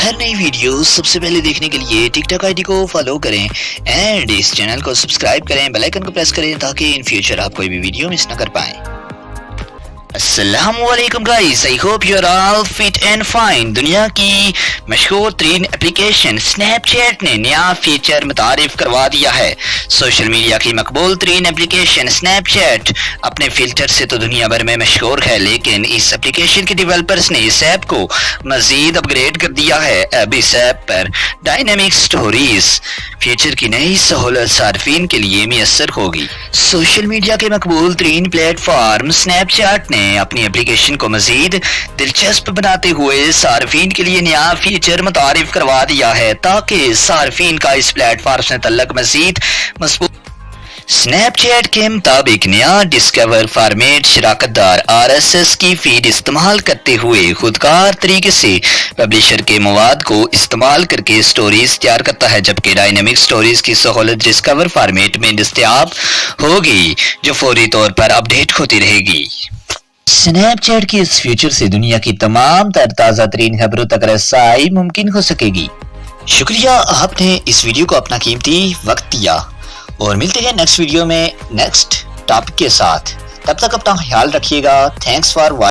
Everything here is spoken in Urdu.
ہر نئی ویڈیو سب سے پہلے دیکھنے کے لیے ٹک ٹاک آئی ڈی کو فالو کریں اینڈ اس چینل کو سبسکرائب کریں، بیل آئیکن کو پریس کریں تاکہ ان فیوچر آپ کوئی بھی ویڈیو مس نہ کر پائیں۔ السلام علیکم guys, I hope you are all fit and fine. دنیا کی مشہور ترین اپلیکیشن سنیپ چیٹ نے نیا فیچر متعارف کروا دیا ہے۔ سوشل میڈیا کی مقبول ترین اپلیکیشن سنیپ چیٹ اپنے فلٹر سے تو دنیا بھر میں مشہور ہے، لیکن اس اپلیکیشن کے ڈیولپرز نے اس ایپ کو مزید اپ گریڈ کر دیا ہے۔ اب اس ایپ پر ڈائنامک سٹوریز فیچر کی نئی سہولت صارفین کے لیے میسر ہوگی۔ سوشل میڈیا کے مقبول ترین پلیٹ فارم سنیپ چیٹ نے اپنی اپلیکیشن کو مزید دلچسپ بناتے ہوئے صارفین کے لیے نیا فیچر متعارف کروا دیا ہے تاکہ صارفین کا اس پلیٹ فارم سے تعلق مزید مضبوط۔ سنیپ چیٹ کے مطابق نیا ڈسکور فارمیٹ شراکت دار RSS کی فیڈ استعمال کرتے ہوئے خودکار طریقے سے پبلیشر کے مواد کو استعمال کر کے سٹوریز تیار کرتا ہے، جبکہ ڈائنامک سٹوریز کی سہولت ڈسکور فارمیٹ میں دستیاب ہوگی جو فوری طور پر اپ ڈیٹ ہوتی رہے گی۔ سنیپ چیٹ کی اس فیچر سے دنیا کی تمام تر تازہ ترین خبروں تک رسائی ممکن ہو سکے گی۔ شکریہ آپ نے اس ویڈیو کو اپنا قیمتی وقت دیا، اور ملتے ہیں نیکسٹ ویڈیو میں نیکسٹ ٹاپک کے ساتھ۔ تب تک اپنا خیال رکھیے گا۔ Thanks for watching.